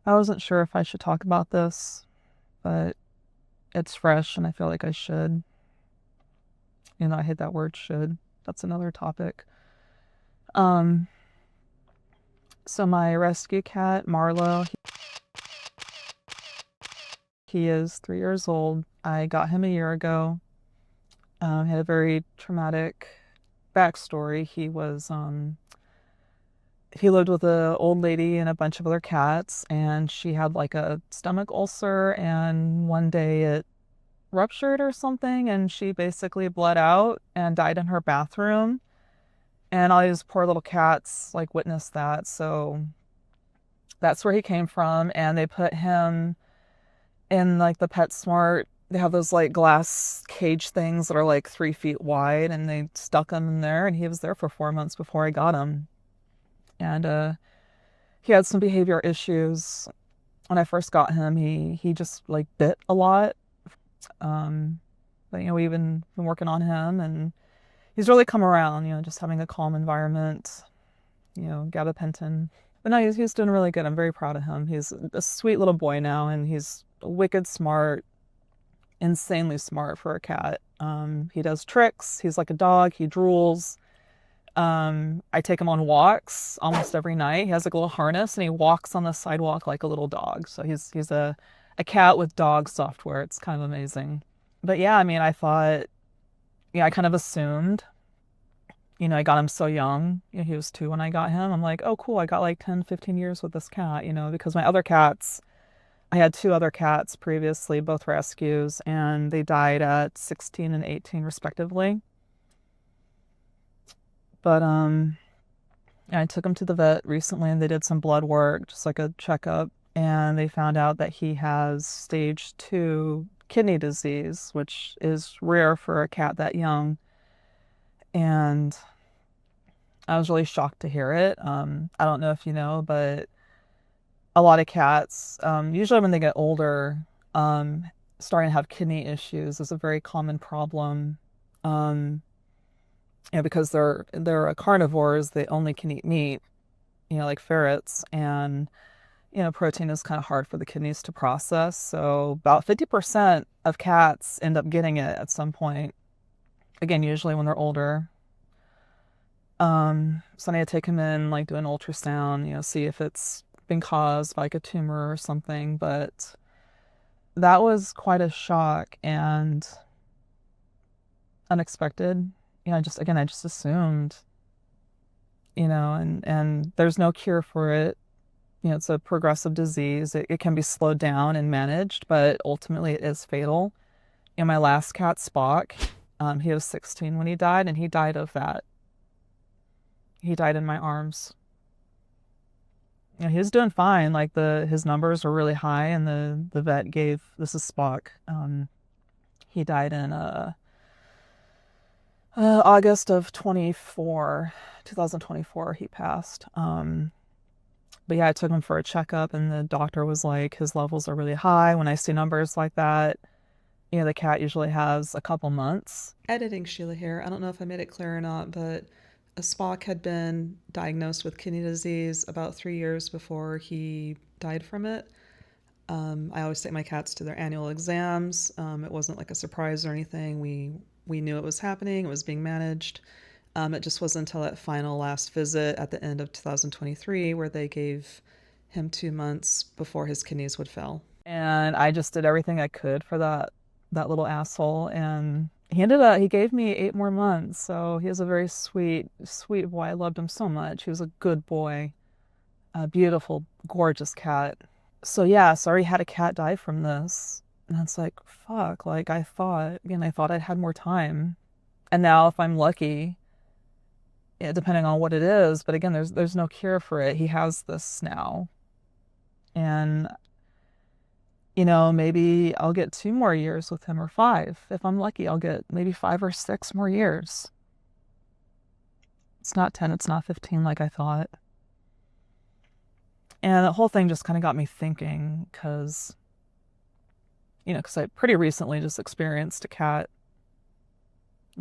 I wasn't sure if I should talk about this, but it's fresh and I feel like I should. I hate that word should. That's another topic. Um, so my rescue cat, Marlowe, he is 3 years old. I got him a year ago. He had a very traumatic backstory. He lived with an old lady and a bunch of other cats, and she had like a stomach ulcer, and one day it ruptured or something, and she basically bled out and died in her bathroom. And all these poor little cats like witnessed that. So that's where he came from. And they put him in like the PetSmart. They have those like glass cage things that are like 3 feet wide, and they stuck him in there. And he was there for 4 months before I got him. And he had some behavior issues. When I first got him, he just like bit a lot. Um, but we've been working on him, and he's really come around, just having a calm environment, gabapentin. But no, he's doing really good. I'm very proud of him. He's a sweet little boy now, and he's wicked smart, insanely smart for a cat. He does tricks. He's like a dog. He drools. I take him on walks almost every night. He has like a little harness, and he walks on the sidewalk like a little dog. So he's a cat with dog software. It's kind of amazing. But yeah, I mean, I thought, yeah, I kind of assumed, I got him so young. He was 2 when I got him. I'm like, oh, cool. I got like 10, 15 years with this cat, because my other cats, I had 2 other cats previously, both rescues, and they died at 16 and 18 respectively. But I took him to the vet recently, and they did some blood work, just like a checkup, and they found out that he has stage 2 kidney disease, which is rare for a cat that young. And I was really shocked to hear it. I don't know if you know, but a lot of cats, usually when they get older, um, starting to have kidney issues is a very common problem. Um, because they're carnivores, they only can eat meat, like ferrets, and protein is kind of hard for the kidneys to process. So about 50% of cats end up getting it at some point. Again, usually when they're older. So I need to take him in, like do an ultrasound, see if it's been caused by like a tumor or something. But that was quite a shock and unexpected. I just assumed, and there's no cure for it. It's a progressive disease. It can be slowed down and managed, but ultimately it is fatal. My last cat, Spock, he was 16 when he died, and he died of that. He died in my arms. He was doing fine. Like his numbers were really high, and the vet gave, this is Spock. He died in August of 2024. He passed. But yeah, I took him for a checkup, and the doctor was like, his levels are really high. When I see numbers like that, the cat usually has a couple months. Editing Sheila here. I don't know if I made it clear or not, but a Spock had been diagnosed with kidney disease about 3 years before he died from it. I always take my cats to their annual exams. It wasn't like a surprise or anything. We knew it was happening. It was being managed. It just wasn't until that final last visit at the end of 2023 where they gave him 2 months before his kidneys would fail. And I just did everything I could for that little asshole, and he gave me 8 more months. So he was a very sweet, sweet boy. I loved him so much. He was a good boy, a beautiful, gorgeous cat. So yeah, sorry, had a cat die from this. And it's like, fuck, like I thought I'd had more time. And now if I'm lucky, yeah, depending on what it is, but again, there's no cure for it. He has this now. And maybe I'll get 2 more years with him, or 5. If I'm lucky, I'll get maybe 5 or 6 more years. It's not 10, it's not 15 like I thought. And the whole thing just kind of got me thinking because I pretty recently just experienced a cat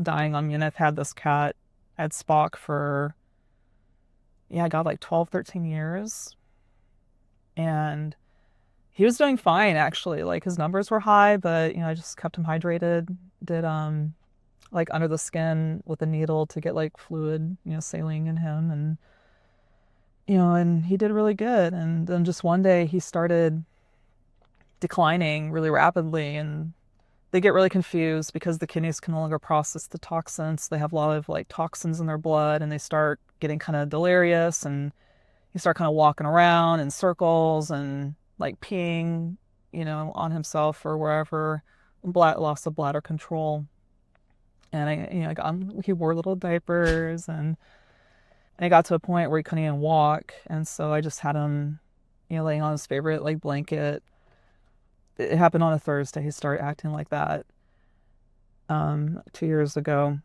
dying on me. And I've had this cat, I had Spock for, yeah, I got like 12, 13 years. And He was doing fine actually. Like his numbers were high, but I just kept him hydrated. Did like under the skin with a needle to get like fluid, saline in him, and and he did really good. And then just one day he started declining really rapidly, and they get really confused because the kidneys can no longer process the toxins. They have a lot of like toxins in their blood, and they start getting kind of delirious, and he started kind of walking around in circles and like peeing, on himself or wherever. Loss of bladder control. And he wore little diapers, and it got to a point where he couldn't even walk. And so I just had him, laying on his favorite like blanket. It happened on a Thursday. He started acting like that 2 years ago.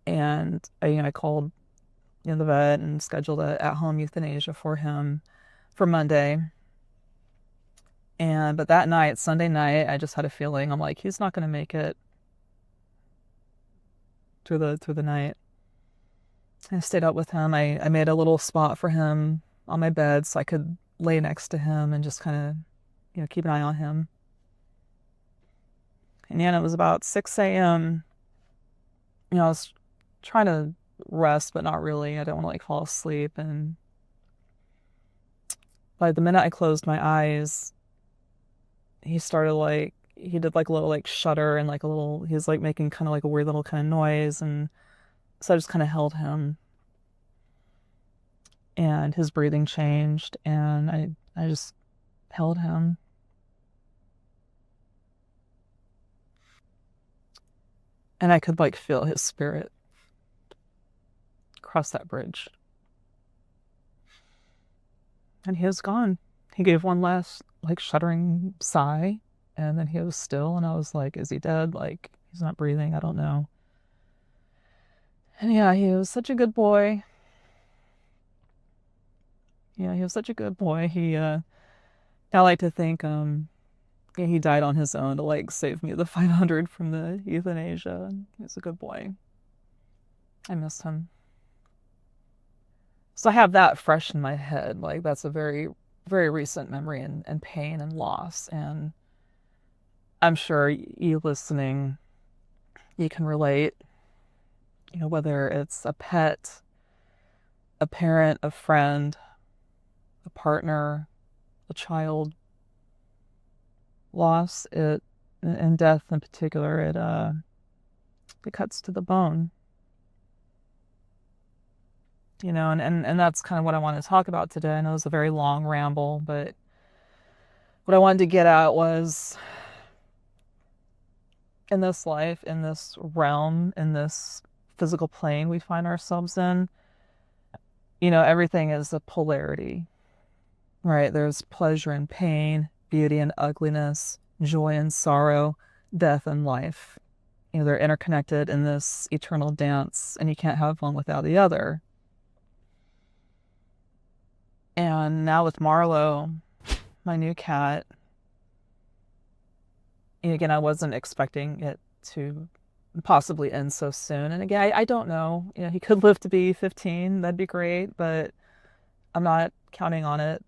And I called the vet and scheduled a at-home euthanasia for him for Monday. But that night, Sunday night, I just had a feeling. I'm like, he's not going to make it through the night. I stayed up with him. I made a little spot for him on my bed so I could lay next to him and just kind of, keep an eye on him. And it was about 6 a.m. I was trying to rest, but not really. I didn't want to like fall asleep. And by the minute I closed my eyes, he did like a little like shudder and like he was like making kind of like a weird little kind of noise. And so I just kind of held him, and his breathing changed, and I just held him. And I could like feel his spirit cross that bridge. And he was gone. He gave one last like shuddering sigh, and then he was still, and I was like, is he dead? Like he's not breathing, I don't know. And yeah, he was such a good boy. Yeah, he was such a good boy. I like to think yeah, he died on his own to like save me the 500 from the euthanasia. He was a good boy. I miss him. So I have that fresh in my head. Like that's a very, very recent memory, and pain and loss. And I'm sure you listening, you can relate, whether it's a pet, a parent, a friend, a partner, a child, loss, and death in particular, it cuts to the bone. And that's kind of what I want to talk about today. I know it's a very long ramble, but what I wanted to get at was in this life, in this realm, in this physical plane we find ourselves in, everything is a polarity, right? There's pleasure and pain, beauty and ugliness, joy and sorrow, death and life. They're interconnected in this eternal dance, and you can't have one without the other. And now with Marlowe, my new cat, again, I wasn't expecting it to possibly end so soon. And again, I don't know. He could live to be 15. That'd be great, but I'm not counting on it.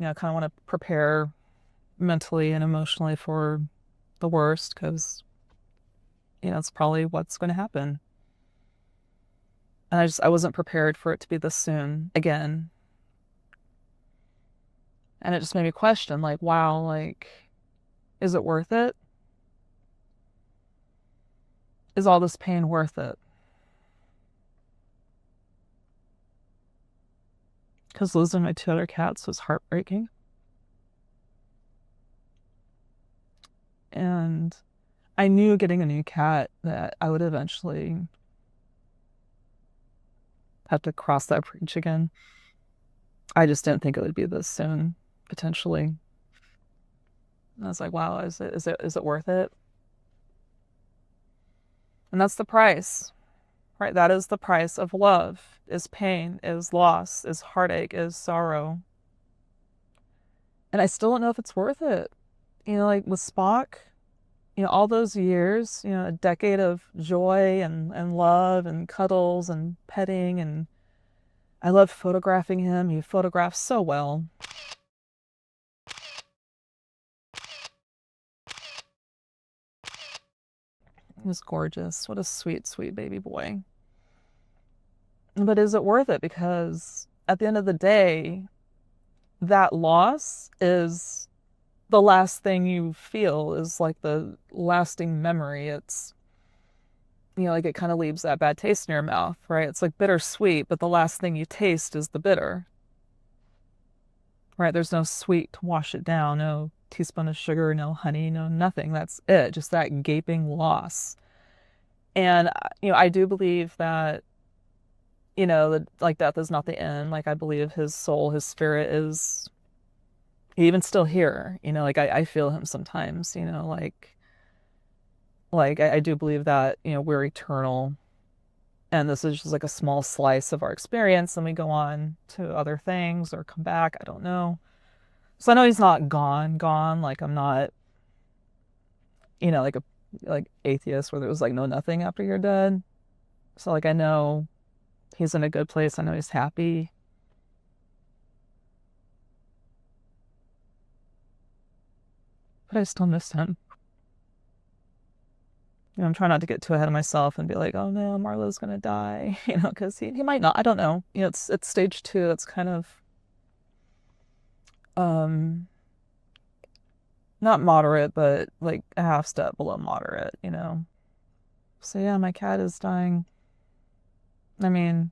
I kind of want to prepare mentally and emotionally for the worst because, it's probably what's going to happen. And I wasn't prepared for it to be this soon again. And it just made me question, like, wow, like, is it worth it? Is all this pain worth it? Because losing my two other cats was heartbreaking. And I knew getting a new cat that I would eventually have to cross that bridge again. I just didn't think it would be this soon, potentially. And I was like, wow, is it worth it? And that's the price, right? That is the price of love, is pain, is loss, is heartache, is sorrow. And I still don't know if it's worth it. Like with Spock, all those years, a decade of joy and love and cuddles and petting. And I loved photographing him. He photographed so well. He was gorgeous. What a sweet, sweet baby boy. But is it worth it? Because at the end of the day, that loss is the last thing you feel, is like the lasting memory. It's, like it kind of leaves that bad taste in your mouth, right? It's like bittersweet, but the last thing you taste is the bitter, right? There's no sweet to wash it down, no teaspoon of sugar, no honey, no nothing. That's it, just that gaping loss. And, I do believe that, like death is not the end. Like I believe his soul, his spirit is even still here. Like I feel him sometimes, like I do believe that, we're eternal and this is just like a small slice of our experience and we go on to other things or come back. I don't know. So I know he's not gone. Like I'm not, like a like atheist where there was like no nothing after you're dead. So like I know he's in a good place. I know he's happy. But I still miss him. I'm trying not to get too ahead of myself and be like, oh no, Marlo's gonna die, because he might not. I don't know. It's stage 2. It's kind of um not moderate, but like a half step below moderate. So yeah, my cat is dying. I mean,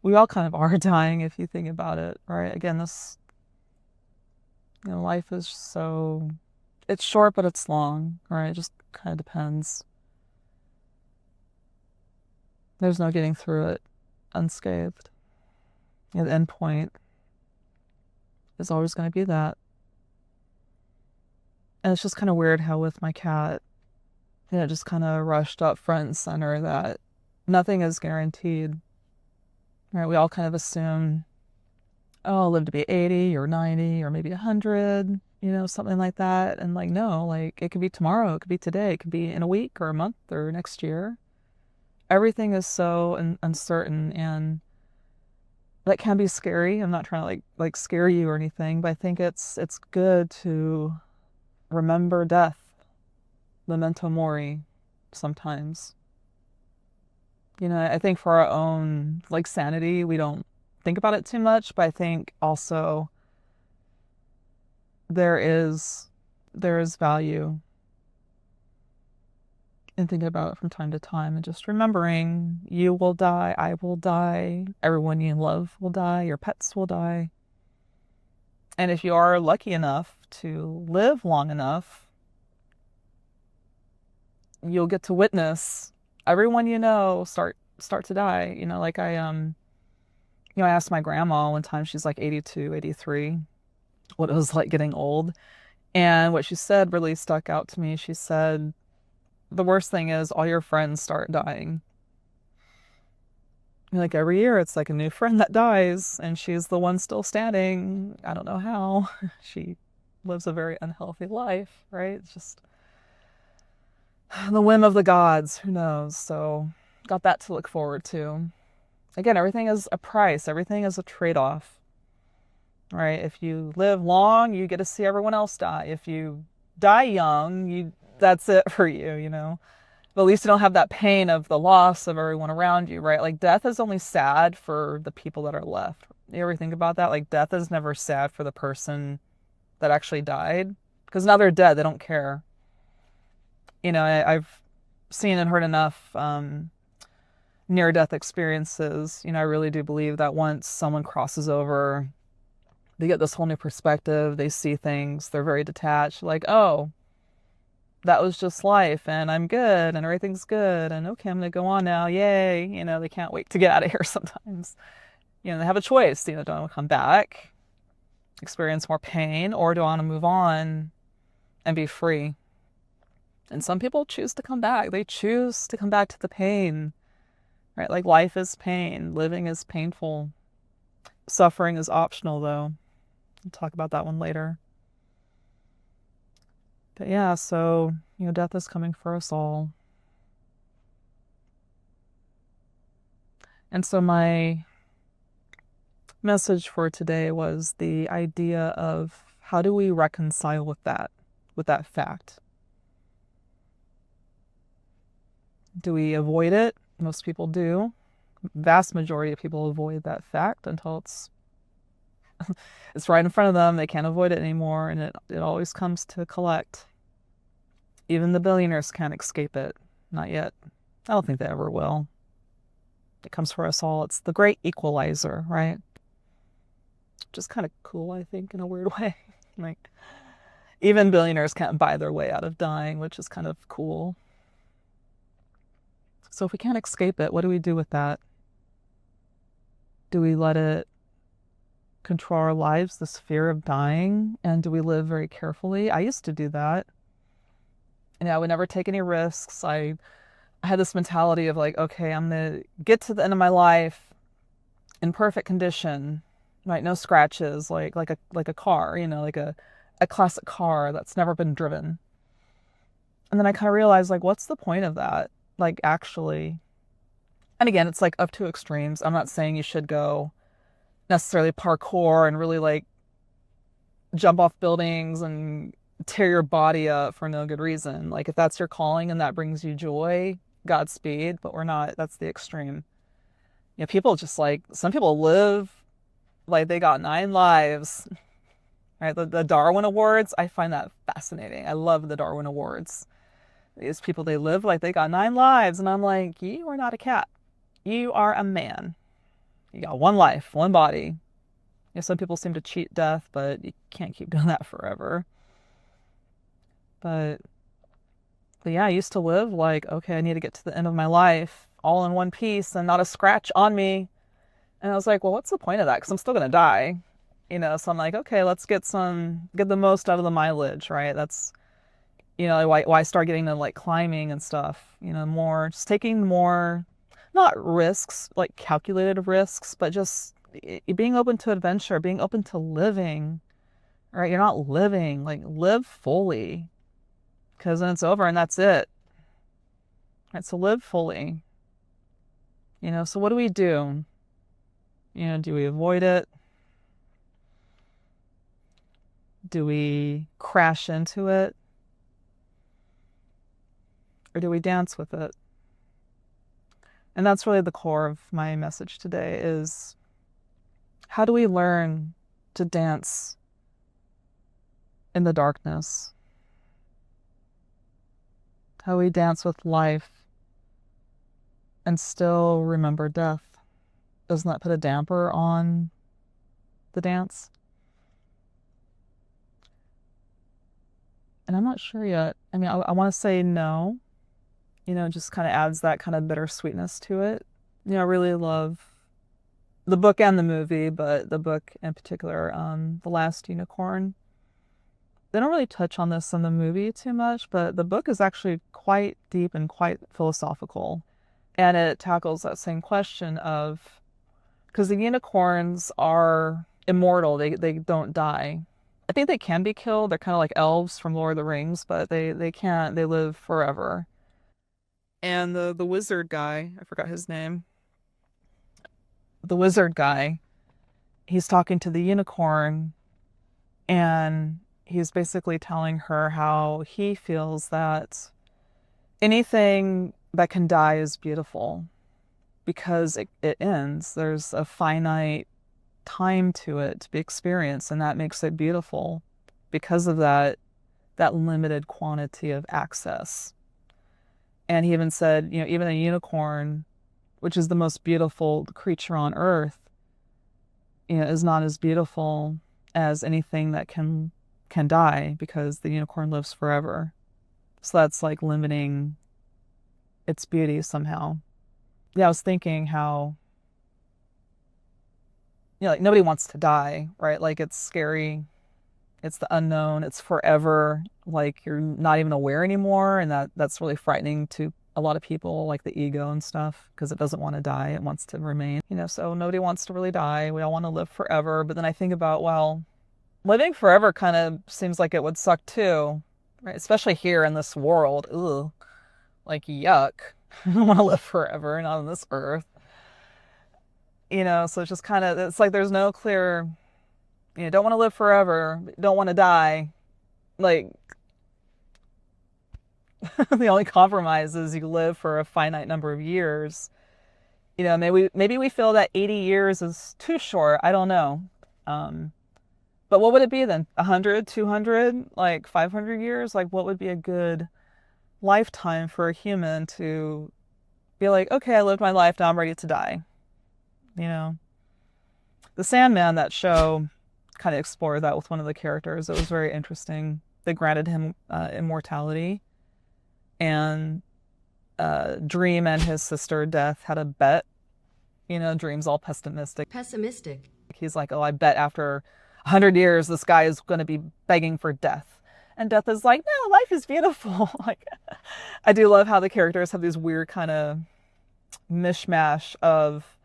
we all kind of are dying if you think about it, right? Again, this, life is so, it's short, but it's long, right? It just kind of depends. There's no getting through it unscathed. The end point is always going to be that. And it's just kind of weird how with my cat, just kind of rushed up front and center that nothing is guaranteed, right? We all kind of assume, oh, I'll live to be 80 or 90 or maybe 100, something like that. And like, no, like it could be tomorrow, it could be today, it could be in a week or a month or next year. Everything is so uncertain, and that can be scary. I'm not trying to like scare you or anything, but I think it's good to remember death, memento mori, sometimes. I think for our own like sanity, we don't think about it too much, but I think also there is there is value in thinking about it from time to time and just remembering you will die, I will die, everyone you love will die, your pets will die. And if you are lucky enough to live long enough, you'll get to witness everyone start to die. Like I asked my grandma one time, she's like 82, 83, what it was like getting old. And what she said really stuck out to me. She said, the worst thing is all your friends start dying. Like every year, it's like a new friend that dies, and she's the one still standing. I don't know how. She lives a very unhealthy life, right? It's just the whim of the gods. Who knows? So, got that to look forward to. Again, everything is a price, everything is a trade off, right? If you live long, you get to see everyone else die. If you die young, that's it for you. But at least you don't have that pain of the loss of everyone around you, right? Like death is only sad for the people that are left. You ever think about that? Like death is never sad for the person that actually died because now they're dead. They don't care. I've seen and heard enough near-death experiences. I really do believe that once someone crosses over, they get this whole new perspective. They see things. They're very detached. Like, oh, that was just life and I'm good and everything's good and okay, I'm gonna go on now. Yay. They can't wait to get out of here sometimes. They have a choice. Do I want to come back, experience more pain, or do I want to move on and be free? And some people choose to come back. They choose to come back to the pain, right? Like life is pain, living is painful. Suffering is optional, though. We'll talk about that one later. But yeah, so, death is coming for us all. And so my message for today was the idea of how do we reconcile with that fact? Do we avoid it? Most people do. Vast majority of people avoid that fact until it's right in front of them. They can't avoid it anymore, and it always comes to collect. Even the billionaires can't escape it. Not yet. I don't think they ever will. It comes for us all. It's the great equalizer, right? Just kind of cool, I think, in a weird way. Like, even billionaires can't buy their way out of dying, which is kind of cool. So if we can't escape it, what do we do with that? Do we let it control our lives, this fear of dying? And do we live very carefully? I used to do that. And I would never take any risks. I had this mentality of like, okay, I'm gonna get to the end of my life in perfect condition, right? No scratches, like a car, like a classic car that's never been driven. And then I kind of realized like, what's the point of that? Like actually, and again, it's like up to extremes. I'm not saying you should go necessarily parkour and really like jump off buildings and tear your body up for no good reason. Like if that's your calling and that brings you joy, Godspeed, but we're not, that's the extreme. People just like, some people live like they got 9 lives, right? The Darwin Awards, I find that fascinating. I love the Darwin Awards. These people, they live like they got 9 lives. And I'm like, you are not a cat. You are a man. You got one life, one body. Some people seem to cheat death, but you can't keep doing that forever. But, but yeah, I used to live like, okay, I need to get to the end of my life all in one piece and not a scratch on me. And I was like, well, what's the point of that? Because I'm still going to die. So I'm like, okay, let's get the most out of the mileage, right? That's, why I start getting to like climbing and stuff, more, just taking more, not risks, like calculated risks, but just being open to adventure, being open to living, right? You're not living, like live fully because then it's over and that's it. Right? So live fully, so what do we do? Do we avoid it? Do we crash into it? Or do we dance with it? And that's really the core of my message today is how do we learn to dance in the darkness? How do we dance with life and still remember death? Doesn't that put a damper on the dance? And I'm not sure yet. I mean, I want to say no. Just kind of adds that kind of bittersweetness to it. I really love the book and the movie, but the book in particular, The Last Unicorn. They don't really touch on this in the movie too much, but the book is actually quite deep and quite philosophical. And it tackles that same question of, because the unicorns are immortal, they don't die. I think they can be killed. They're kind of like elves from Lord of the Rings, but they can't, they live forever. And the wizard guy, I forgot his name. The wizard guy, he's talking to the unicorn and he's basically telling her how he feels that anything that can die is beautiful because it ends. There's a finite time to it to be experienced, and that makes it beautiful because of that limited quantity of access. And he even said, even a unicorn, which is the most beautiful creature on earth, is not as beautiful as anything that can die because the unicorn lives forever. So that's like limiting its beauty somehow. Yeah, I was thinking how, like nobody wants to die, right? Like it's scary. It's the unknown. It's forever. Like you're not even aware anymore. And that's really frightening to a lot of people, like the ego and stuff, because it doesn't want to die. It wants to remain, so nobody wants to really die. We all want to live forever. But then I think about, well, living forever kind of seems like it would suck too, right? Especially here in this world. Ugh, like yuck. I don't want to live forever, not on this earth. So it's just kind of, it's like there's no clear, don't want to live forever, don't want to die. Like, The only compromise is you live for a finite number of years. Maybe we feel that 80 years is too short. I don't know. Um, but what would it be then? 100, 200, like 500 years? Like what would be a good lifetime for a human to be like, okay, I lived my life, now I'm ready to die. You know, the Sandman, that show, kind of explored that with one of the characters. It was very interesting. They granted him immortality, and Dream and his sister Death had a bet. Dream's all pessimistic. Pessimistic. He's like, oh, I bet after 100 years this guy is going to be begging for death. And Death is like, no, life is beautiful. Like, I do love how the characters have these weird kind of mishmash of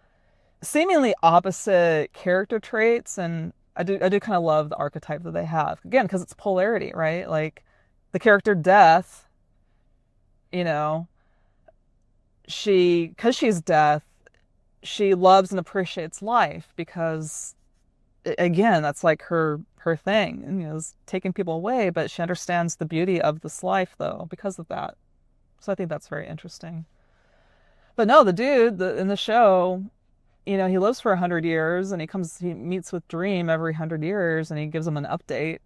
seemingly opposite character traits, and I do kind of love the archetype that they have, again, because it's polarity, right? Like the character Death, you know because she's Death, she loves and appreciates life because, again, that's like her thing, and is taking people away, but she understands the beauty of this life though because of that. So I think that's very interesting. But no, the dude in the show, he lives for 100 years, and he meets with Dream every 100 years, and he gives him an update.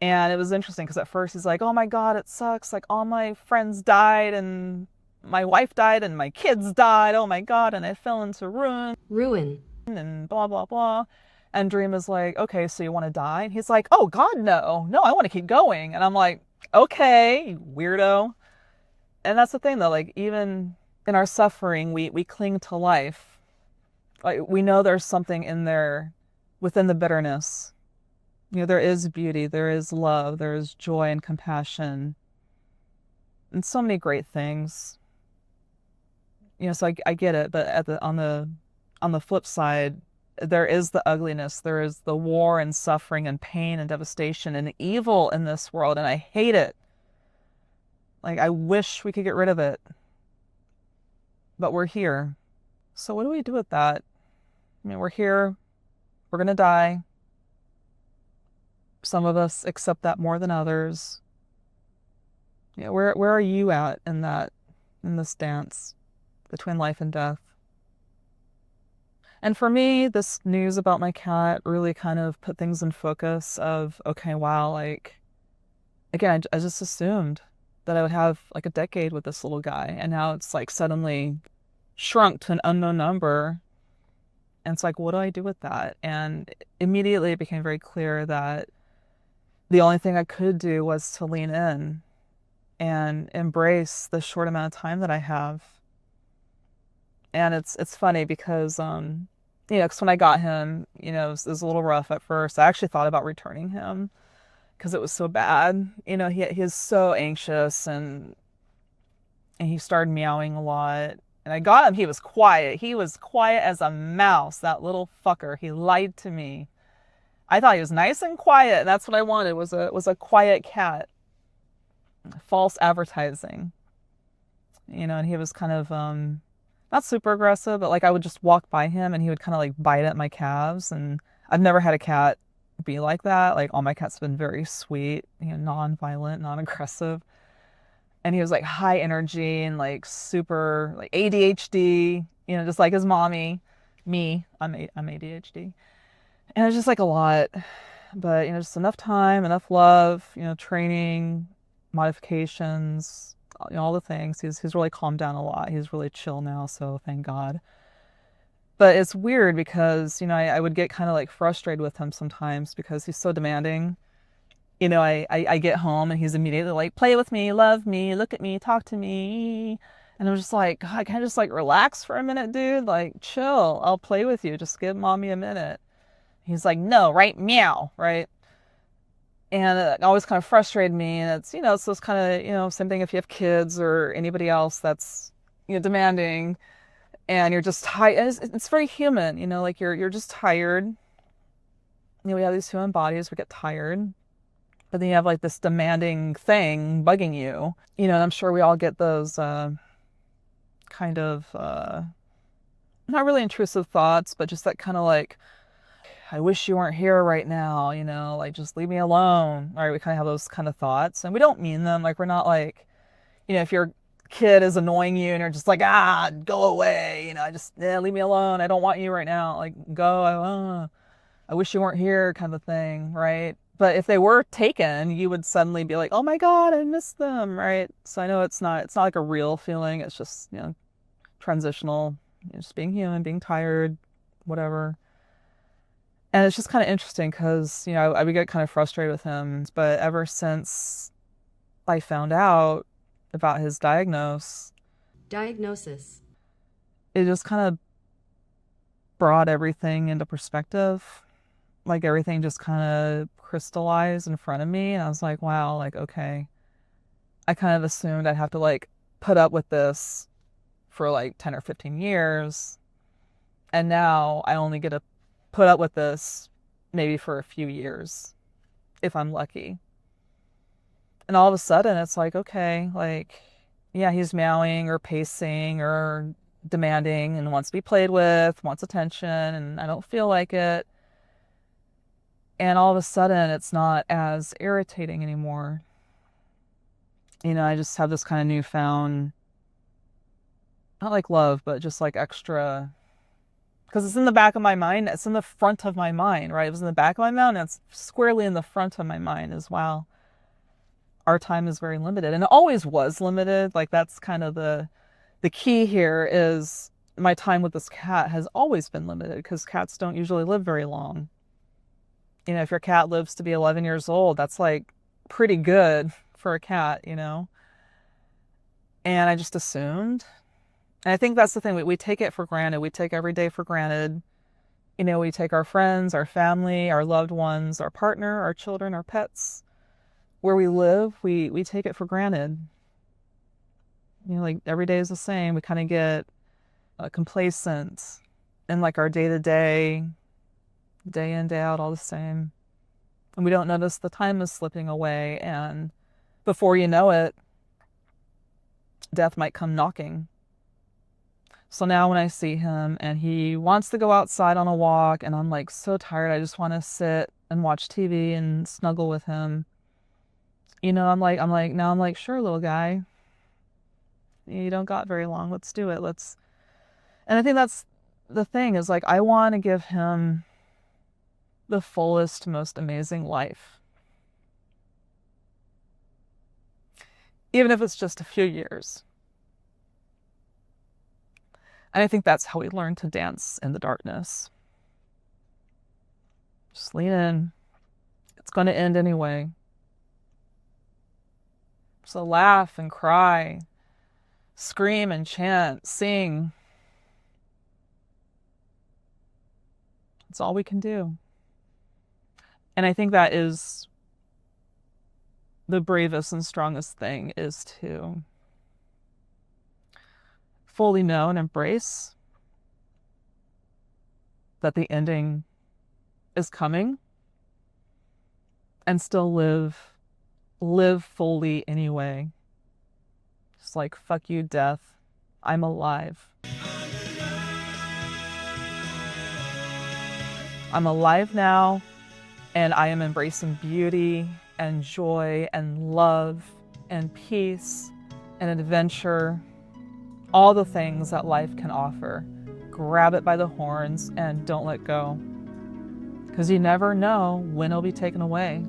And it was interesting because at first he's like, oh my God, it sucks. Like all my friends died, and my wife died, and my kids died. Oh my God. And I fell into ruin. Ruin. And blah, blah, blah. And Dream is like, okay, so you want to die? And he's like, oh God, no. No, I want to keep going. And I'm like, okay, weirdo. And that's the thing though, like even in our suffering, we cling to life. Like we know there's something in there within the bitterness. There is beauty, there is love, there is joy and compassion, and so many great things. So I get it, but on the flip side, there is the ugliness, there is the war and suffering and pain and devastation and evil in this world, and I hate it. Like I wish we could get rid of it, but we're here. So what do we do with that? I mean, we're here, we're gonna die. Some of us accept that more than others. Yeah, where are you at in this dance between life and death? And for me, this news about my cat really kind of put things in focus of, okay, wow, like again, I just assumed that I would have like a decade with this little guy, and now it's like suddenly shrunk to an unknown number. And it's like, what do I do with that? And immediately it became very clear that the only thing I could do was to lean in and embrace the short amount of time that I have. And it's funny because because when I got him, it was a little rough at first. I actually thought about returning him because it was so bad. He was so anxious, and he started meowing a lot. And I got him. He was quiet. He was quiet as a mouse. That little fucker. He lied to me. I thought he was nice and quiet, and that's what I wanted, was a quiet cat. False advertising. And he was kind of not super aggressive, but like I would just walk by him and he would kind of like bite at my calves, and I've never had a cat be like that. Like all my cats have been very sweet, non-violent, non-aggressive. And he was like high energy and like super like ADHD, just like his mommy. Me, I'm ADHD. And it was just like a lot, but just enough time, enough love, training, modifications, all the things. He's really calmed down a lot. He's really chill now, so thank God. But it's weird because I would get kind of like frustrated with him sometimes because he's so demanding. I get home and he's immediately like, play with me, love me, look at me, talk to me. And I'm just like, God, can I just like relax for a minute, dude? Like, chill. I'll play with you. Just give mommy a minute. He's like, no, right? Meow, right? And it always kind of frustrated me. And it's those kind of, same thing if you have kids or anybody else that's, demanding, and you're just tired. It's very human, like you're just tired. We have these human bodies, we get tired. But then you have like this demanding thing bugging you, and I'm sure we all get those kind of, not really intrusive thoughts, but just that kind of like, I wish you weren't here right now, like just leave me alone. All right, we kind of have those kind of thoughts, and we don't mean them. Like we're not like, If your kid is annoying you and you're just like, go away, just leave me alone. I don't want you right now. Like, go. I wish you weren't here, kind of thing, right? But if they were taken, you would suddenly be like, oh my God, I miss them, right? So I know it's not like a real feeling. It's just, transitional, just being human, being tired, whatever. And it's just kind of interesting because, I would get kind of frustrated with him. But ever since I found out about his Diagnosis. it just kind of brought everything into perspective. Like everything just kind of crystallized in front of me. And I was like, wow, like, okay. I kind of assumed I'd have to like put up with this for like 10 or 15 years. And now I only get to put up with this maybe for a few years if I'm lucky. And all of a sudden it's like, okay, like, yeah, he's meowing or pacing or demanding and wants to be played with, wants attention, and I don't feel like it. And all of a sudden it's not as irritating anymore. I just have this kind of newfound, not like love, but just like extra, because it's in the back of my mind. It's in the front of my mind, right? It was in the back of my mind, and it's squarely in the front of my mind as well. Our time is very limited, and it always was limited. Like that's kind of the key here is my time with this cat has always been limited because cats don't usually live very long. If your cat lives to be 11 years old, that's like pretty good for a cat. And I just assumed. And I think that's the thing. We take it for granted. We take every day for granted. We take our friends, our family, our loved ones, our partner, our children, our pets. Where we live, we take it for granted. Like every day is the same. We kind of get complacent in like our day to day, day in, day out, all the same. And we don't notice the time is slipping away. And before you know it, death might come knocking. So now when I see him and he wants to go outside on a walk and I'm like so tired, I just want to sit and watch TV and snuggle with him. I'm like, sure, little guy. You don't got very long. Let's do it. And I think that's the thing is like, I want to give him the fullest, most amazing life. Even if it's just a few years. And I think that's how we learn to dance in the darkness. Just lean in. It's going to end anyway. So laugh and cry, scream and chant, sing. It's all we can do. And I think that is the bravest and strongest thing is to fully know and embrace that the ending is coming and still live fully anyway. Just like, fuck you, death. I'm alive. I'm alive now, and I am embracing beauty and joy and love and peace and adventure, all the things that life can offer. Grab it by the horns and don't let go, because you never know when it'll be taken away.